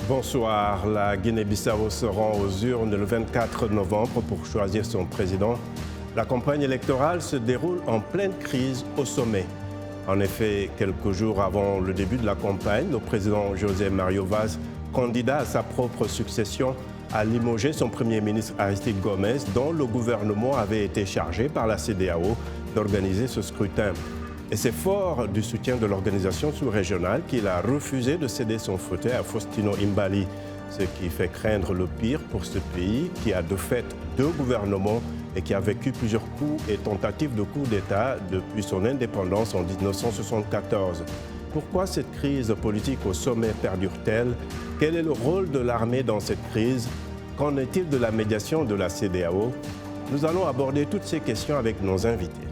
Bonsoir. La Guinée-Bissau se rend aux urnes le 24 novembre pour choisir son président. La campagne électorale se déroule en pleine crise au sommet. En effet, quelques jours avant le début de la campagne, le président José Mario Vaz, candidat à sa propre succession, a limogé son premier ministre Aristide Gomes, dont le gouvernement avait été chargé par la CEDEAO d'organiser ce scrutin. Et c'est fort du soutien de l'organisation sous-régionale qu'il a refusé de céder son fauteuil à Faustino Imbali, ce qui fait craindre le pire pour ce pays qui a de fait deux gouvernements et qui a vécu plusieurs coups et tentatives de coup d'État depuis son indépendance en 1974. Pourquoi cette crise politique au sommet perdure-t-elle? Quel est le rôle de l'armée dans cette crise? Qu'en est-il de la médiation de la CEDEAO? Nous allons aborder toutes ces questions avec nos invités.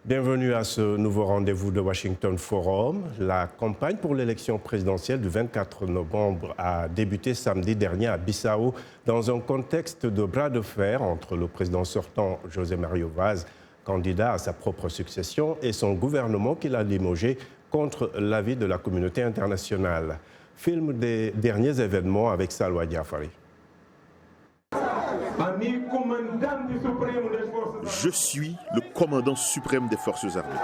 Bienvenue à ce nouveau rendez-vous de Washington Forum. La campagne pour l'élection présidentielle du 24 novembre a débuté samedi dernier à Bissau dans un contexte de bras de fer entre le président sortant José Mario Vaz, candidat à sa propre succession, et son gouvernement qu'il a limogé contre l'avis de la communauté internationale. Film des derniers événements avec Salwa Diafari. Je suis le commandant suprême des forces armées.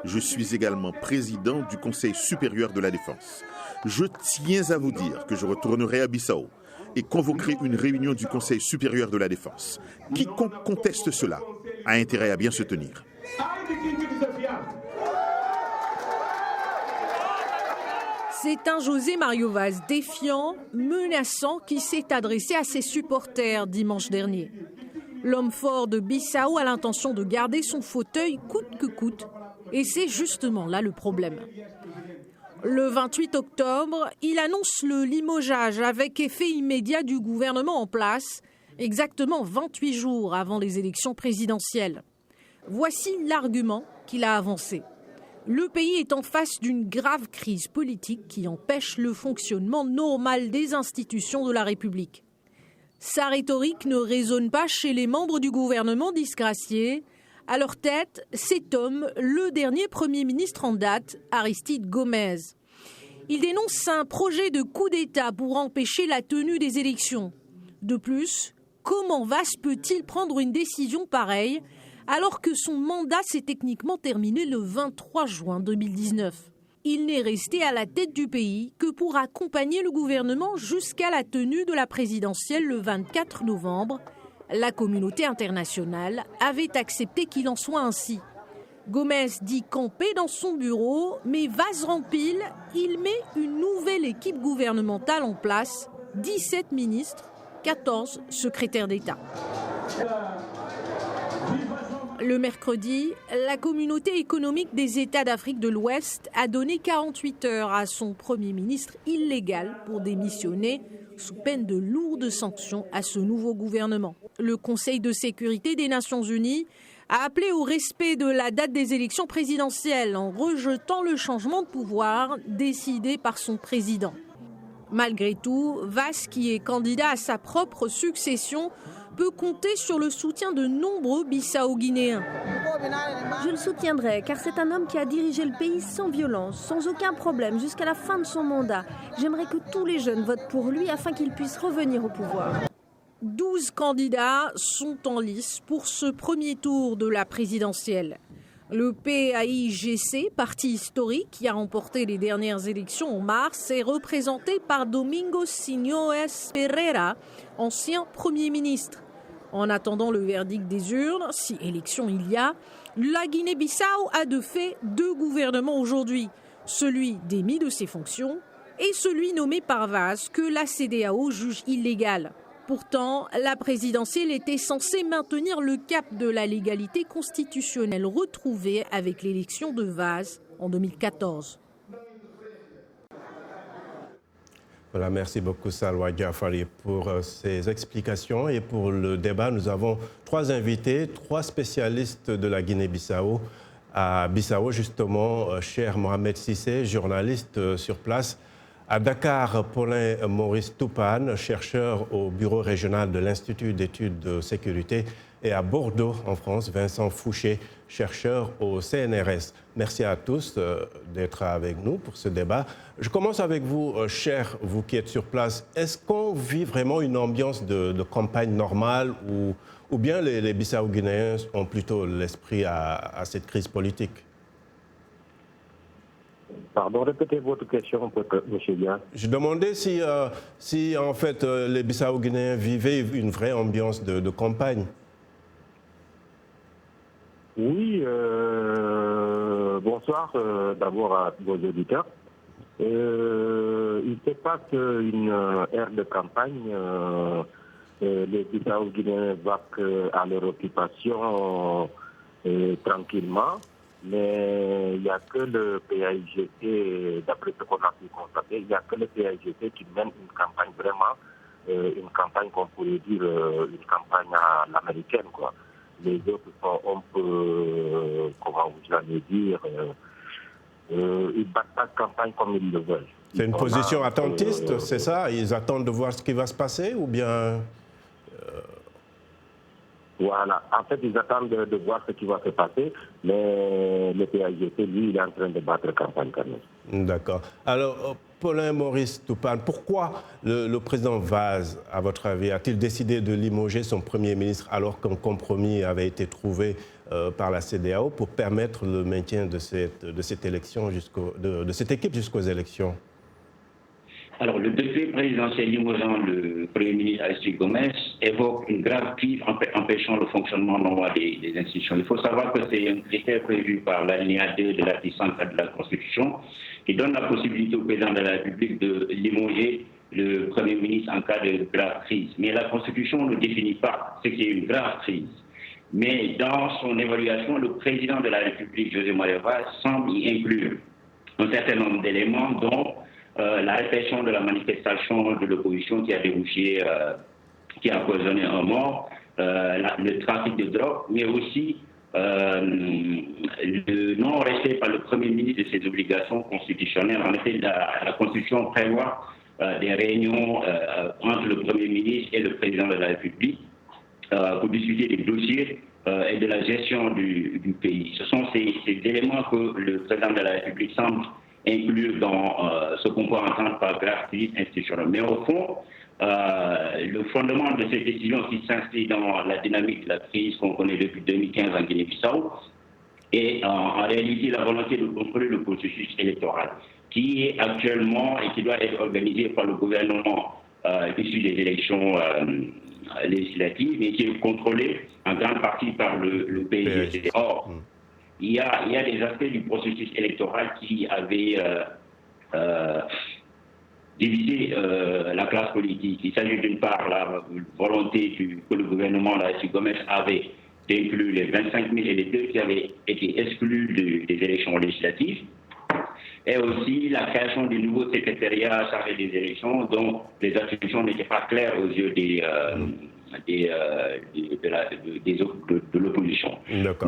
Je suis également président du Conseil supérieur de la défense. Je tiens à vous dire que je retournerai à Bissau et convoquerai une réunion du Conseil supérieur de la défense. Quiconque conteste cela a intérêt à bien se tenir. C'est un José Mario Vaz défiant, menaçant qui s'est adressé à ses supporters dimanche dernier. L'homme fort de Bissau a l'intention de garder son fauteuil coûte que coûte, et c'est justement là le problème. Le 28 octobre, il annonce le limogeage avec effet immédiat du gouvernement en place, exactement 28 jours avant les élections présidentielles. Voici l'argument qu'il a avancé. Le pays est en face d'une grave crise politique qui empêche le fonctionnement normal des institutions de la République. Sa rhétorique ne résonne pas chez les membres du gouvernement disgracié. À leur tête, cet homme, le dernier Premier ministre en date, Aristide Gomes. Il dénonce un projet de coup d'État pour empêcher la tenue des élections. De plus, comment Vaz peut-il prendre une décision pareille alors que son mandat s'est techniquement terminé le 23 juin 2019. Il n'est resté à la tête du pays que pour accompagner le gouvernement jusqu'à la tenue de la présidentielle le 24 novembre. La communauté internationale avait accepté qu'il en soit ainsi. Gomes dit camper dans son bureau, mais Vaz rempile, il met une nouvelle équipe gouvernementale en place, 17 ministres, 14 secrétaires d'État. Le mercredi, la communauté économique des États d'Afrique de l'Ouest a donné 48 heures à son Premier ministre illégal pour démissionner sous peine de lourdes sanctions à ce nouveau gouvernement. Le Conseil de sécurité des Nations Unies a appelé au respect de la date des élections présidentielles en rejetant le changement de pouvoir décidé par son président. Malgré tout, Vaz, qui est candidat à sa propre succession, peut compter sur le soutien de nombreux Bissau-Guinéens. Je le soutiendrai car c'est un homme qui a dirigé le pays sans violence, sans aucun problème, jusqu'à la fin de son mandat. J'aimerais que tous les jeunes votent pour lui afin qu'il puisse revenir au pouvoir. 12 candidats sont en lice pour ce premier tour de la présidentielle. Le PAIGC, parti historique qui a remporté les dernières élections en mars, est représenté par Domingos Sinoes Pereira, ancien Premier ministre. En attendant le verdict des urnes, si élection il y a, la Guinée-Bissau a de fait deux gouvernements aujourd'hui. Celui démis de ses fonctions et celui nommé par Vaz que la CEDEAO juge illégal. Pourtant, la présidentielle était censée maintenir le cap de la légalité constitutionnelle retrouvée avec l'élection de Vaz en 2014. Voilà, merci beaucoup Salwa Diafari pour ces explications et pour le débat. Nous avons trois invités, trois spécialistes de la Guinée-Bissau. à Bissau, justement, cher Mohamed Cissé, journaliste sur place. À Dakar, Paulin Maurice Toupane, chercheur au bureau régional de l'Institut d'études de sécurité. Et à Bordeaux, en France, Vincent Fouché, chercheur au CNRS. Merci à tous d'être avec nous pour ce débat. Je commence avec vous, cher, vous qui êtes sur place. Est-ce qu'on vit vraiment une ambiance de campagne normale ou bien les Bissau-Guinéens ont plutôt l'esprit à cette crise politique? Pardon, répétez votre question, monsieur Bien. Je demandais si en fait, les Bissau-Guinéens vivaient une vraie ambiance de campagne. Oui, bonsoir d'abord à vos auditeurs. Il se passe une ère de campagne. Les Bissau-Guinéens vaquent à leur occupation tranquillement. Mais il n'y a que le PAIGT, d'après ce qu'on a pu constater, il n'y a que le PAIGT qui mène une campagne vraiment, une campagne qu'on pourrait dire une campagne à l'américaine, quoi. Les autres sont un peu, comment vous allez dire, ils battent pas de campagne comme ils le veulent. C'est une position attentiste, c'est ça? Ils attendent de voir ce qui va se passer ou bien... Voilà, en fait, ils attendent de voir ce qui va se passer, mais le PAIGT, lui, il est en train de battre campagne quand même. D'accord. Alors, Paulin Maurice Toupane, pourquoi le président Vaz, à votre avis, a-t-il décidé de limoger son Premier ministre alors qu'un compromis avait été trouvé par la CEDEAO pour permettre le maintien de cette élection de cette équipe jusqu'aux élections? Alors, le décret présidentiel limogeant le Premier ministre Aristide Gomes évoque une grave crise empêchant le fonctionnement normal des institutions. Il faut savoir que c'est un critère prévu par l'alinéa 2 de l'article 104 de la Constitution qui donne la possibilité au président de la République de limoger le Premier ministre en cas de grave crise. Mais la Constitution ne définit pas ce qui est une grave crise. Mais dans son évaluation, le président de la République, José María Vaz, semble y inclure un certain nombre d'éléments dont la répression de la manifestation de l'opposition qui a débouché, qui a occasionné un mort, le trafic de drogue, mais aussi le non-respect par le Premier ministre de ses obligations constitutionnelles. En effet, la Constitution prévoit des réunions entre le Premier ministre et le Président de la République pour discuter des dossiers et de la gestion du pays. Ce sont ces éléments que le Président de la République semble inclure dans ce qu'on peut entendre par grave crise institutionnelle. Mais au fond, le fondement de cette décision qui s'inscrit dans la dynamique de la crise qu'on connaît depuis 2015 en Guinée-Bissau est en réalité la volonté de contrôler le processus électoral qui est actuellement et qui doit être organisé par le gouvernement issu des élections législatives et qui est contrôlé en grande partie par le PAIGT. Or, il y a des aspects du processus électoral qui avaient divisé la classe politique. Il s'agit d'une part la volonté que le gouvernement Aristide Gomes avait d'inclure les 25 000 électeurs qui avaient été exclus des élections législatives, et aussi la création du nouveau secrétariat chargé des élections dont les attributions n'étaient pas claires aux yeux de l'opposition.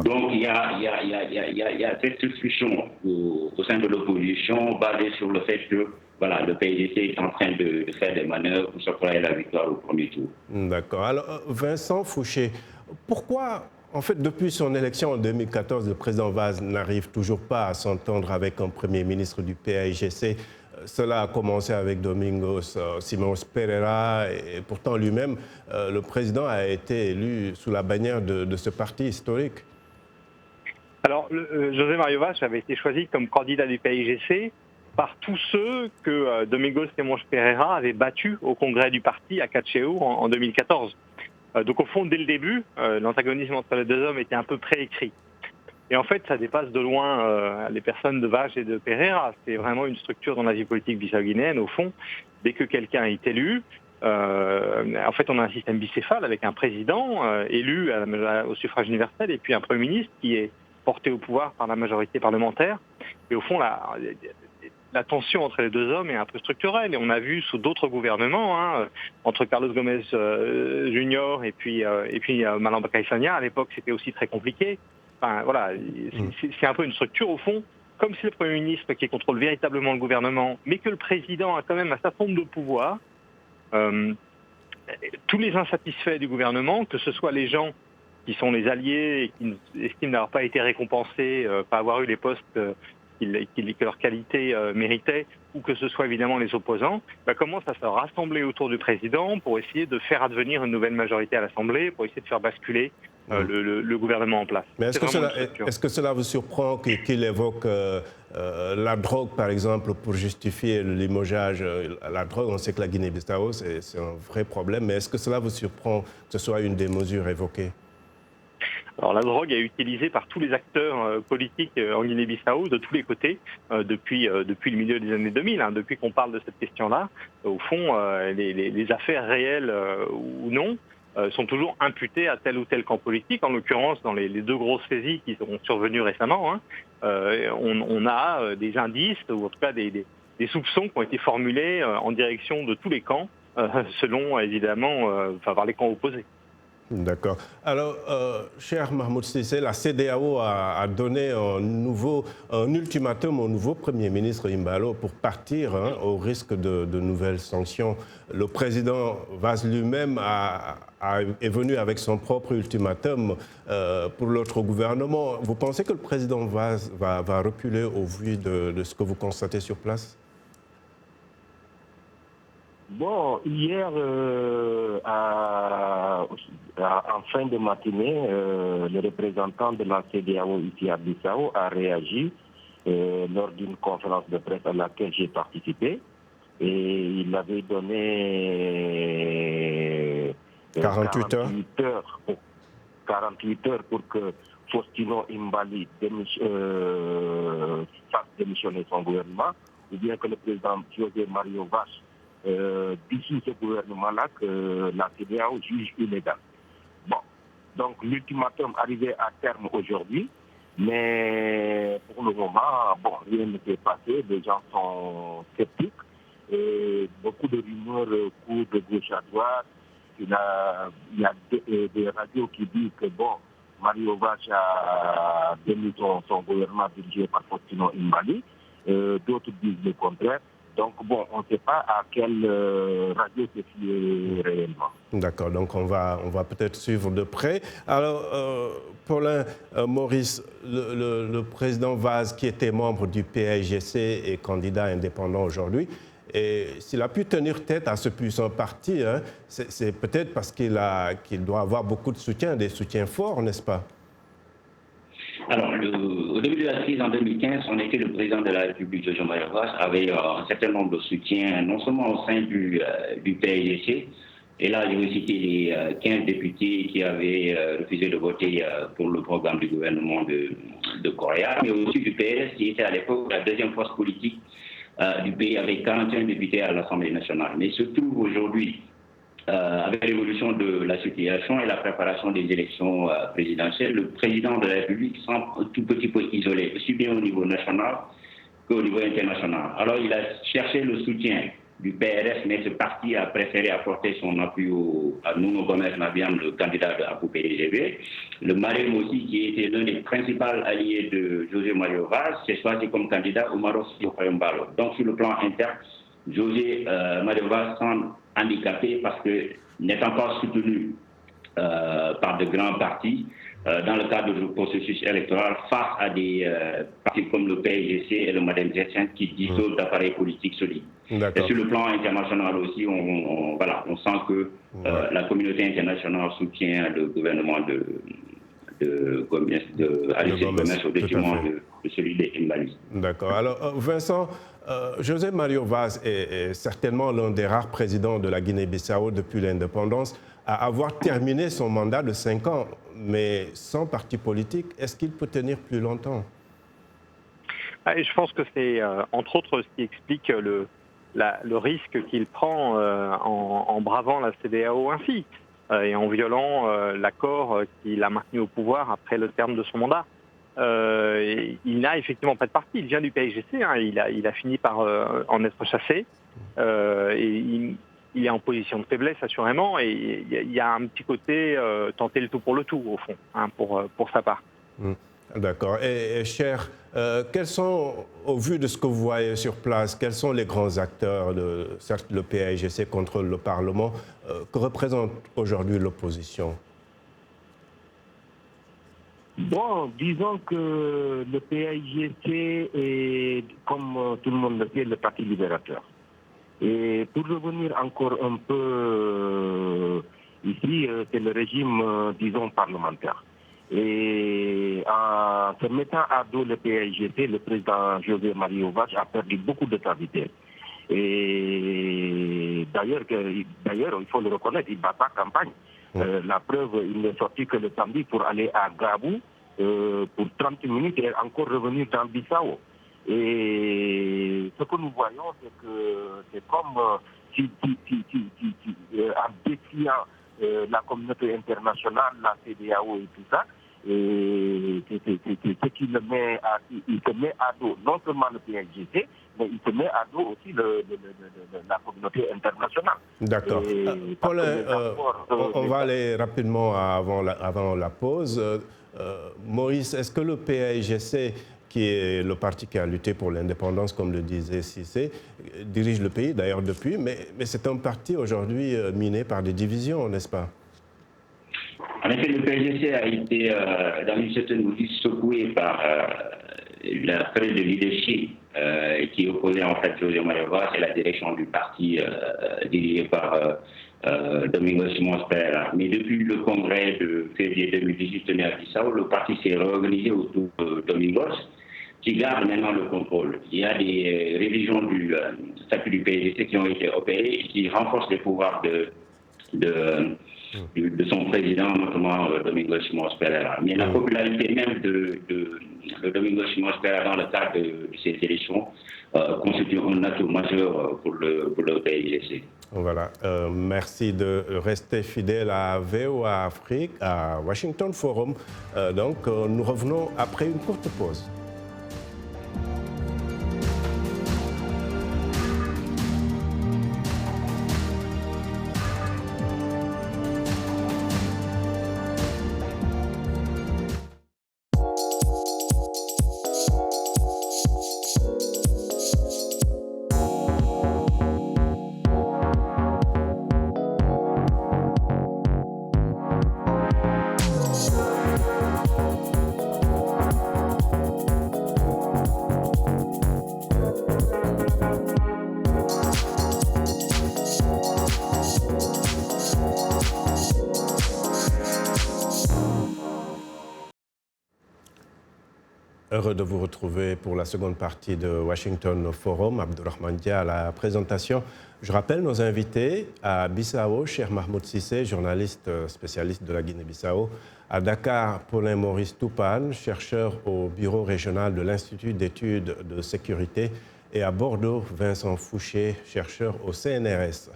Donc il y a cette discussion au sein de l'opposition basée sur le fait que voilà, le PAIGT est en train de faire des manœuvres pour s'octroyer la victoire au premier tour. D'accord. Alors Vincent Fouché, pourquoi en fait depuis son élection en 2014 le président Vaz n'arrive toujours pas à s'entendre avec un Premier ministre du PAIGC? Cela a commencé avec Domingos Simões Pereira et pourtant lui-même, le président a été élu sous la bannière de ce parti historique. Alors, José Mario Vaz avait été choisi comme candidat du PAIGC par tous ceux que Domingos Simões Pereira avait battus au congrès du parti à Cacheu en 2014. Donc au fond, dès le début, l'antagonisme entre les deux hommes était un peu préécrit. Et en fait, ça dépasse de loin les personnes de Vaz et de Pereira. C'est vraiment une structure dans la vie politique bissau-guinéenne. Au fond, dès que quelqu'un est élu, en fait, on a un système bicéphale avec un président élu au suffrage universel et puis un Premier ministre qui est porté au pouvoir par la majorité parlementaire. Et au fond, la tension entre les deux hommes est un peu structurelle. Et on a vu sous d'autres gouvernements, entre Carlos Gomes Junior et puis Malamba Kaissania, à l'époque, c'était aussi très compliqué. Enfin, voilà, c'est un peu une structure, au fond, comme c'est le Premier ministre qui contrôle véritablement le gouvernement, mais que le président a quand même un certain nombre de pouvoirs. Tous les insatisfaits du gouvernement, que ce soit les gens qui sont les alliés et qui estiment n'avoir pas été récompensés, pas avoir eu les postes que leur qualité méritait, ou que ce soit évidemment les opposants, commencent à se rassembler autour du président pour essayer de faire advenir une nouvelle majorité à l'Assemblée, pour essayer de faire basculer le gouvernement en place. Mais est-ce que cela vous surprend qu'il évoque la drogue, par exemple, pour justifier le limogeage? La drogue, on sait que la Guinée-Bissau, c'est un vrai problème, mais est-ce que cela vous surprend que ce soit une des mesures évoquées? Alors la drogue est utilisée par tous les acteurs politiques en Guinée-Bissau, de tous les côtés, depuis le milieu des années 2000, depuis qu'on parle de cette question-là. Au fond, les affaires réelles ou non sont toujours imputées à tel ou tel camp politique. En l'occurrence, dans les deux grosses saisies qui sont survenues récemment, on a des indices, ou en tout cas des soupçons qui ont été formulés en direction de tous les camps, selon évidemment, par les camps opposés. D'accord. Alors, cher Mahmoud Cissé, la CEDEAO a donné un ultimatum au nouveau Premier ministre Embalo pour partir au risque de nouvelles sanctions. Le président Vaz lui-même est venu avec son propre ultimatum pour l'autre gouvernement. Vous pensez que le président Vaz va reculer au vu de ce que vous constatez sur place? Bon, hier, en fin de matinée, le représentant de la CEDEAO ici à Bissau a réagi lors d'une conférence de presse à laquelle j'ai participé. Et il avait donné 48 heures pour que Faustino Imbali fasse démissionner son gouvernement, ou bien que le président José Mario Vaz d'ici ce gouvernement-là que la CEDEAO juge illégal. Bon, donc l'ultimatum arrivait à terme aujourd'hui, mais pour le moment, rien ne s'est passé, les gens sont sceptiques, et beaucoup de rumeurs courent de gauche à droite. Il y a des radios qui disent que Mario Vaz a démis son gouvernement dirigé par Faustino Imbali, d'autres disent le contraire. Donc, on ne sait pas à quelle radio se fier réellement. D'accord, donc on va peut-être suivre de près. Alors, Paulin, Maurice, le président Vaz, qui était membre du PAIGC et candidat indépendant aujourd'hui, et s'il a pu tenir tête à ce puissant parti, c'est peut-être parce qu'il doit avoir beaucoup de soutien, des soutiens forts, n'est-ce pas? Alors, au début de la crise en 2015, on était le président de la République, Jojo Mario Vaz, avait un certain nombre de soutiens, non seulement au sein du PAIGC, et là, je vais citer les 15 députés qui avaient refusé de voter pour le programme du gouvernement de Correa, mais aussi du PRS, qui était à l'époque la deuxième force politique du pays, avec 41 députés à l'Assemblée nationale. Mais surtout aujourd'hui, avec l'évolution de la situation et la préparation des élections présidentielles, le président de la République semble un tout petit peu isolé, aussi bien au niveau national qu'au niveau international. Alors il a cherché le soutien du PRS, mais ce parti a préféré apporter son appui à Nuno Gomes Nabiam, le candidat de APU-PDGB. Le Marem aussi, qui était l'un des principaux alliés de José Mario Vaz, s'est choisi comme candidat au Maroc Embalo. Donc sur le plan interne, José Mario Vaz semble handicapé parce que, n'étant pas soutenu par de grands partis, dans le cadre du processus électoral, face à des partis comme le PAIGC et le Madem Zetian qui disposent d'appareils politiques solides. Et sur le plan international aussi, on sent que la communauté internationale soutient le gouvernement de Alexis Gomes au détriment de celui des Imbali. D'accord. Alors, Vincent, José Mario Vaz est certainement l'un des rares présidents de la Guinée-Bissau depuis l'indépendance à avoir terminé son mandat de 5 ans, mais sans parti politique. Est-ce qu'il peut tenir plus longtemps? Je pense que c'est, entre autres, ce qui explique le risque qu'il prend en bravant la CEDEAO ainsi, et en violant l'accord qu'il a maintenu au pouvoir après le terme de son mandat. Il n'a effectivement pas de parti, il vient du PAIGC, il a fini par en être chassé, et il est en position de faiblesse assurément, et il y a un petit côté tenter le tout pour le tout au fond, pour sa part. D'accord. Et cher, quels sont, au vu de ce que vous voyez sur place, quels sont les grands acteurs, certes le PAIGC contrôle le Parlement, que représente aujourd'hui l'opposition? Bon, disons que le PAIGC est, comme tout le monde le sait, le Parti libérateur. Et pour revenir encore un peu ici, c'est le régime, disons, parlementaire. Et en se mettant à dos le PAIGC, le président José Mario Vaz a perdu beaucoup de sa vitesse. Et d'ailleurs, il faut le reconnaître, il bat pas campagne. La preuve, il n'est sorti que le samedi pour aller à Gabou pour 30 minutes et encore revenir dans Bissau. Et ce que nous voyons, c'est que c'est comme en défiant la communauté internationale, la CEDEAO et tout ça, et c'est ce qui le met il se met à dos non seulement le PAIGC, mais il se met à dos aussi la communauté internationale. D'accord. Paulin, on va aller rapidement avant la pause. Maurice, est-ce que le PAIGC, qui est le parti qui a lutté pour l'indépendance, comme le disait Cissé, dirige le pays d'ailleurs depuis, mais c'est un parti aujourd'hui miné par des divisions, n'est-ce pas? En effet, le PAIGC a été, dans une certaine mesure, secoué par la période de leadership qui opposait en fait José Mario Vaz et la direction du parti dirigé par Domingos Simões Pereira. Mais depuis le congrès de février 2018 tenu à Bissau, le parti s'est réorganisé autour de Domingos, qui garde maintenant le contrôle. Il y a des révisions du statut du PAIGC qui ont été opérées et qui renforcent les pouvoirs de son président, notamment Domingos Simões Pereira. Mais la popularité même de Domingos Simões Pereira dans le cadre de ces élections constitue un atout majeur pour le PAIGC. Voilà. Merci de rester fidèle à VOA Afrique, à Washington Forum. Donc, nous revenons après une courte pause. Heureux de vous retrouver pour la seconde partie de Washington Forum. Abdourahmane Dia à la présentation. Je rappelle nos invités à Bissau, Cheikh Mahmoud Cissé, journaliste spécialiste de la Guinée-Bissau. À Dakar, Paulin Maurice Toupane, chercheur au bureau régional de l'Institut d'études de sécurité. Et à Bordeaux, Vincent Fouché, chercheur au CNRS.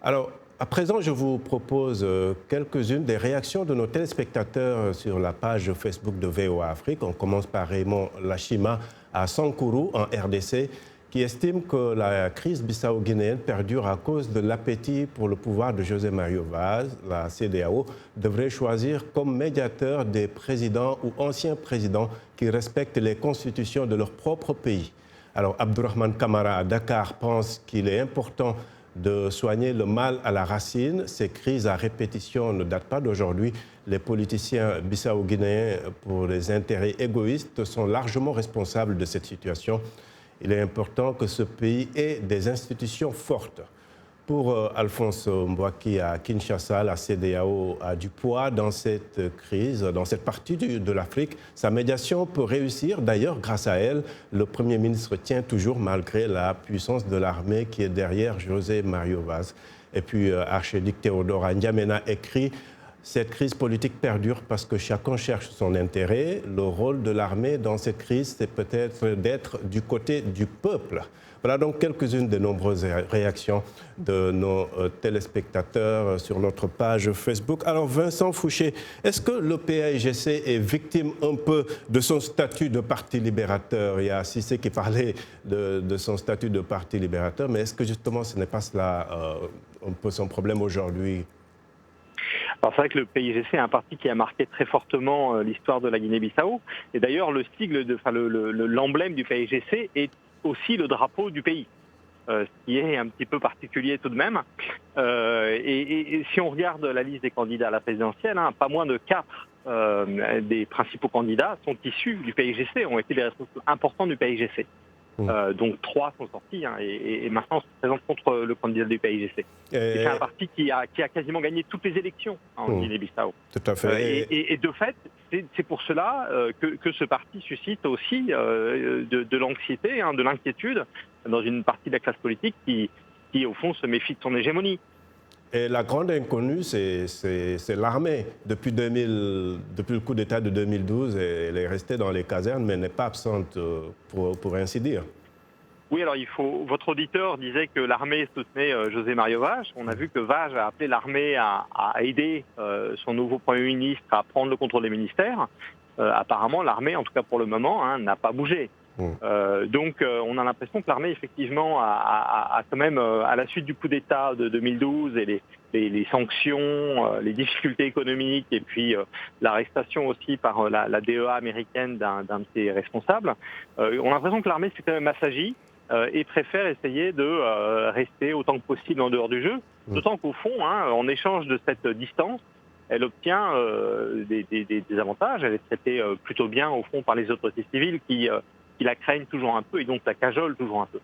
Alors, à présent, je vous propose quelques-unes des réactions de nos téléspectateurs sur la page Facebook de VOA Afrique. On commence par Raymond Lachima à Sankourou, en RDC, qui estime que la crise bissau-guinéenne perdure à cause de l'appétit pour le pouvoir de José Mario Vaz. La CEDEAO devrait choisir comme médiateur des présidents ou anciens présidents qui respectent les constitutions de leur propre pays. Alors, Abdourahmane Kamara à Dakar pense qu'il est important de soigner le mal à la racine. Ces crises à répétition ne datent pas d'aujourd'hui. Les politiciens bissau-guinéens, pour les intérêts égoïstes, sont largement responsables de cette situation. Il est important que ce pays ait des institutions fortes. Pour Alphonse Mbouaki à Kinshasa, la CEDEAO a du poids dans cette crise, dans cette partie de l'Afrique. Sa médiation peut réussir. D'ailleurs, grâce à elle, le Premier ministre tient toujours malgré la puissance de l'armée qui est derrière José Mario Vaz. Et puis, archiduc Théodore N'Djamena écrit « Cette crise politique perdure parce que chacun cherche son intérêt. Le rôle de l'armée dans cette crise, c'est peut-être d'être du côté du peuple. » Voilà donc quelques-unes des nombreuses réactions de nos téléspectateurs sur notre page Facebook. Alors Vincent Fouché, est-ce que le PAIGC est victime un peu de son statut de parti libérateur? Il y a Cissé qui parlait de son statut de parti libérateur, mais est-ce que justement ce n'est pas cela un peu son problème aujourd'hui? Alors c'est vrai que le PIGC est un parti qui a marqué très fortement l'histoire de la Guinée-Bissau. Et d'ailleurs, le sigle, l'emblème du PIGC est aussi le drapeau du pays. Ce qui est un petit peu particulier tout de même. Et si on regarde la liste des candidats à la présidentielle, pas moins de 4 des principaux candidats sont issus du PIGC, ont été des responsables importants du PIGC. Donc 3 sont sortis et maintenant se présentent contre le candidat du PIGC. C'est un parti qui a quasiment gagné toutes les élections en Guinée-Bissau. Tout à fait. Et de fait, c'est pour cela que ce parti suscite aussi de l'anxiété, de l'inquiétude dans une partie de la classe politique qui au fond se méfie de son hégémonie. Et la grande inconnue, c'est l'armée. Depuis le coup d'État de 2012, elle est restée dans les casernes, mais n'est pas absente, pour ainsi dire. Oui, alors votre auditeur disait que l'armée soutenait José Mario Vaz. On a vu que Vaz a appelé l'armée à aider son nouveau Premier ministre à prendre le contrôle des ministères. Apparemment, l'armée, en tout cas pour le moment, n'a pas bougé. Donc on a l'impression que l'armée effectivement a quand même, à la suite du coup d'État de 2012 et les sanctions, les difficultés économiques et puis l'arrestation aussi par la DEA américaine d'un de ses responsables, on a l'impression que l'armée s'est quand même assagie et préfère essayer de rester autant que possible en dehors du jeu, d'autant qu'au fond, en échange de cette distance, elle obtient des avantages. Elle est traitée plutôt bien au fond par les autorités civiles qui la craignent toujours un peu et donc la cajolent toujours un peu.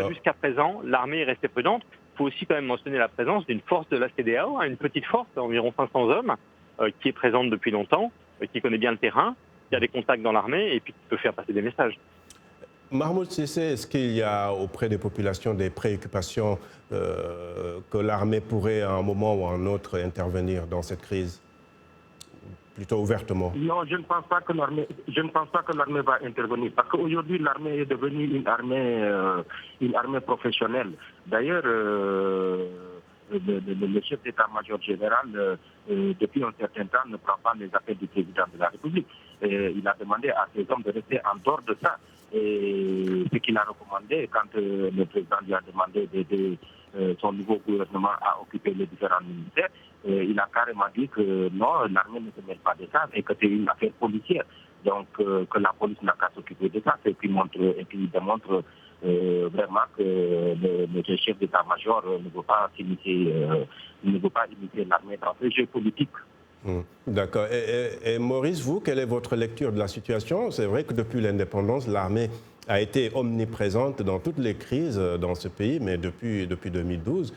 Jusqu'à présent, l'armée est restée prudente. Il faut aussi quand même mentionner la présence d'une force de la CEDEAO, une petite force d'environ 500 hommes, qui est présente depuis longtemps, qui connaît bien le terrain, qui a des contacts dans l'armée et puis qui peut faire passer des messages. Mahmoud Cissé, est-ce qu'il y a auprès des populations des préoccupations que l'armée pourrait à un moment ou à un autre intervenir dans cette crise ? Plutôt ouvertement. Non, je ne pense pas que l'armée va intervenir parce qu'aujourd'hui l'armée est devenue une armée professionnelle. D'ailleurs, le chef d'état-major général, depuis un certain temps, ne prend pas les appels du président de la République. Il a demandé à ses hommes de rester en dehors de ça. Et ce qu'il a recommandé quand le président lui a demandé d'aider son nouveau gouvernement à occuper les différents ministères, il a carrément dit que non, l'armée ne se mêle pas de ça et que c'est une affaire policière. Donc que la police n'a qu'à s'occuper de ça et puis il démontre vraiment que le chef d'état-major ne veut pas imiter l'armée dans ce jeu politique. D'accord. Et Maurice, vous, quelle est votre lecture de la situation? C'est vrai que depuis l'indépendance, l'armée a été omniprésente dans toutes les crises dans ce pays, mais depuis 2012,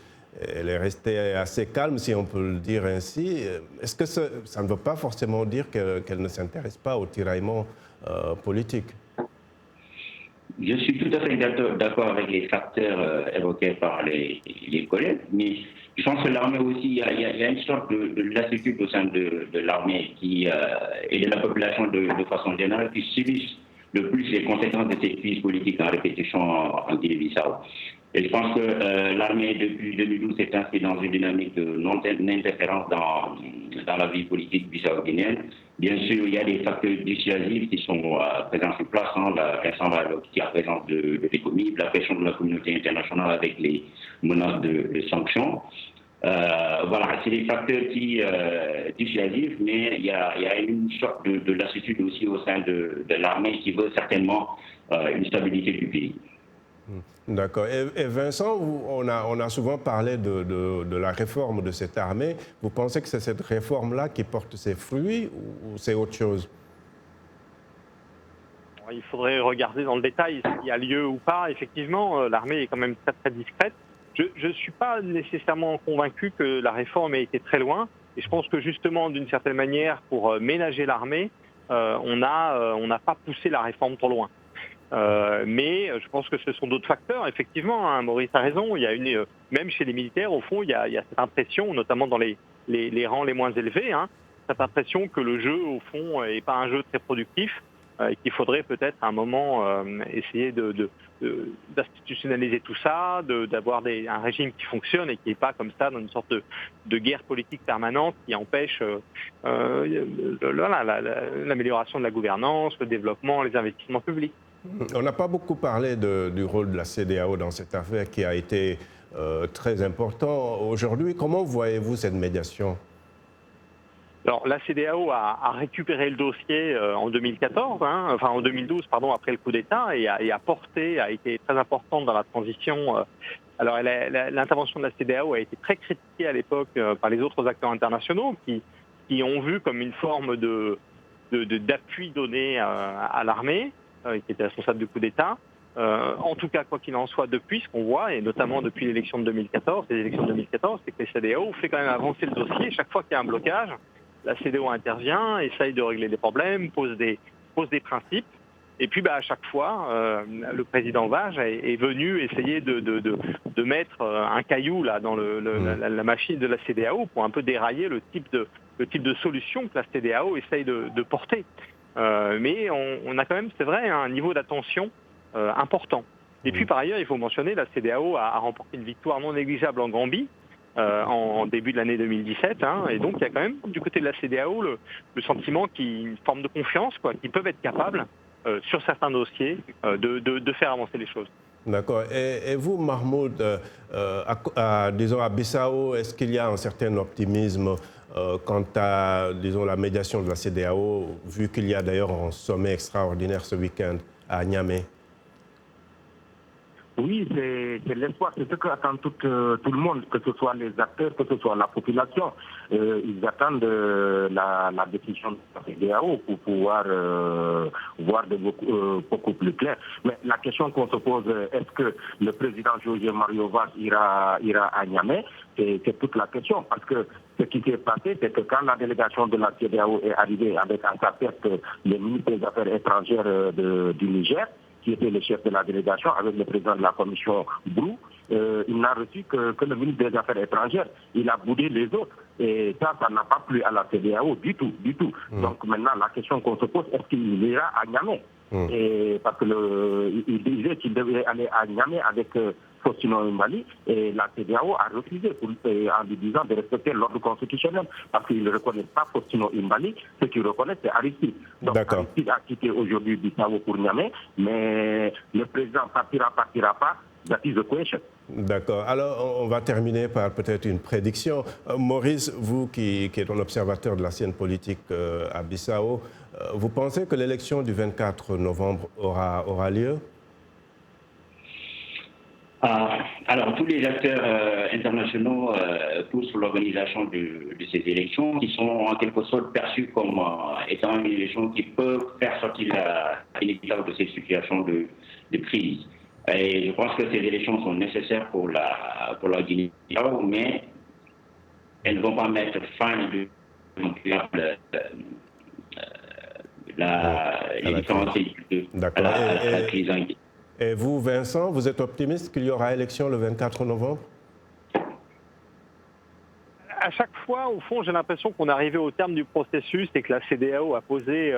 elle est restée assez calme, si on peut le dire ainsi. Est-ce que ça ne veut pas forcément dire qu'elle ne s'intéresse pas au tiraillement politique? Je suis tout à fait d'accord avec les facteurs évoqués par les collègues, mais je pense que l'armée aussi, il y a une sorte de lassitude au sein de l'armée et de la population de façon générale qui subissent le plus les conséquences de cette crise politique en répétition en Guinée-Bissau. Et je pense que l'armée, depuis 2012, s'est inscrite dans une dynamique de non-interférence dans la vie politique bissau-guinéenne. Bien sûr, il y a des facteurs dissuasifs qui sont présents sur place, la présence de l'économie, la pression de la communauté internationale avec les menaces de sanctions. Voilà, c'est des facteurs qui dissuasifs, mais il y a une sorte de lassitude aussi au sein de l'armée qui veut certainement une stabilité du pays. D'accord. Et Vincent, on a souvent parlé de la réforme de cette armée. Vous pensez que c'est cette réforme-là qui porte ses fruits ou c'est autre chose? Il faudrait regarder dans le détail s'il y a lieu ou pas. Effectivement, l'armée est quand même très très discrète. Je ne suis pas nécessairement convaincu que la réforme ait été très loin. Et je pense que justement, d'une certaine manière, pour ménager l'armée, on n'a pas poussé la réforme trop loin. Mais je pense que ce sont d'autres facteurs. Effectivement, Maurice a raison. Il y a même chez les militaires, au fond, il y a cette impression, notamment dans les rangs les moins élevés, cette impression que le jeu, au fond, n'est pas un jeu très productif et qu'il faudrait peut-être à un moment essayer d'institutionnaliser tout ça, d'avoir un régime qui fonctionne et qui n'est pas comme ça dans une sorte de guerre politique permanente qui empêche l'amélioration de la gouvernance, le développement, les investissements publics. On n'a pas beaucoup parlé du rôle de la CEDEAO dans cette affaire qui a été très important. Aujourd'hui, comment voyez-vous cette médiation? Alors la CEDEAO a récupéré le dossier en 2014, en 2012, pardon, après le coup d'État, et a été très importante dans la transition. Alors l'intervention de la CEDEAO a été très critiquée à l'époque par les autres acteurs internationaux qui ont vu comme une forme d'appui donné à l'armée, qui était responsable du coup d'État. En tout cas, quoi qu'il en soit, depuis ce qu'on voit, et notamment depuis l'élection de 2014, c'est que la CEDEAO fait quand même avancer le dossier. Chaque fois qu'il y a un blocage, la CEDEAO intervient, essaye de régler des problèmes, pose des principes. Et puis, à chaque fois, le président Vage est venu essayer de mettre un caillou là dans la machine de la CEDEAO pour un peu dérailler le type de solution que la CEDEAO essaye de porter. Mais on a quand même, c'est vrai, un niveau d'attention important. Et puis, par ailleurs, il faut mentionner, la CEDEAO a remporté une victoire non négligeable en Gambie, en début de l'année 2017, et donc il y a quand même du côté de la CEDEAO le sentiment une forme de confiance, qu'ils peuvent être capables sur certains dossiers de faire avancer les choses. D'accord. Et vous, Mahmoud, disons à Bissau, est-ce qu'il y a un certain optimisme quant à, disons, la médiation de la CEDEAO, vu qu'il y a d'ailleurs un sommet extraordinaire ce week-end à Niamey? Oui, c'est l'espoir, c'est ce qu'attend tout le monde, que ce soit les acteurs, que ce soit la population. Ils attendent la décision de la CEDEAO pour pouvoir voir beaucoup plus clair. Mais la question qu'on se pose, est-ce que le président José Mario Vaz ira à Niamey? C'est toute la question, parce que ce qui s'est passé, c'est que quand la délégation de la CEDEAO est arrivée avec à sa tête le ministre des Affaires étrangères du Niger, qui était le chef de la délégation, avec le président de la commission Brou, il n'a reçu que le ministre des Affaires étrangères. Il a boudé les autres. Et ça n'a pas plu à la CEDEAO du tout. Donc maintenant, la question qu'on se pose, est-ce qu'il ira à Niamey? Et parce qu'il disait qu'il devait aller à Niamey avec Faustino Imbali, et la CEDEAO a refusé en lui disant de respecter l'ordre constitutionnel, parce qu'il ne reconnaît pas Faustino Imbali, ce qu'il reconnaît, c'est Aristide. Donc Aristide a quitté aujourd'hui Bissau pour Niamey, mais le président partira pas. That is the question. D'accord. Alors, on va terminer par peut-être une prédiction. Maurice, vous qui êtes un observateur de la scène politique à Bissau, vous pensez que l'élection du 24 novembre aura lieu? Alors, tous les acteurs internationaux poussent l'organisation de ces élections, qui sont en quelque sorte perçues comme étant une élection qui peut faire sortir la Guinée-Bissau de ces situations de crise. Et je pense que ces élections sont nécessaires pour la Guinée-Bissau, mais elles ne vont pas mettre fin les différentes à la crise en Guinée. Et vous, Vincent, vous êtes optimiste qu'il y aura élection le 24 novembre? À chaque fois, au fond, j'ai l'impression qu'on est arrivé au terme du processus et que la CEDEAO a posé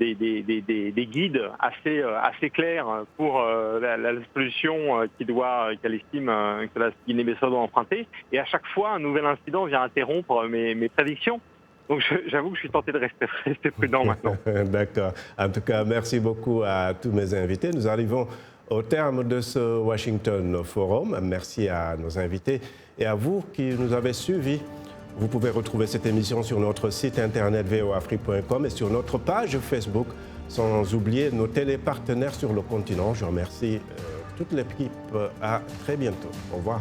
des guides assez clairs pour la solution qu'elle estime que la Guinée-Bissau doit emprunter. Et à chaque fois, un nouvel incident vient interrompre mes prédictions. Donc j'avoue que je suis tenté de rester prudent maintenant. D'accord. En tout cas, merci beaucoup à tous mes invités. Nous arrivons au terme de ce Washington Forum. Merci à nos invités et à vous qui nous avez suivis. Vous pouvez retrouver cette émission sur notre site internet voafrique.com et sur notre page Facebook, sans oublier nos télépartenaires sur le continent. Je remercie toute l'équipe. À très bientôt. Au revoir.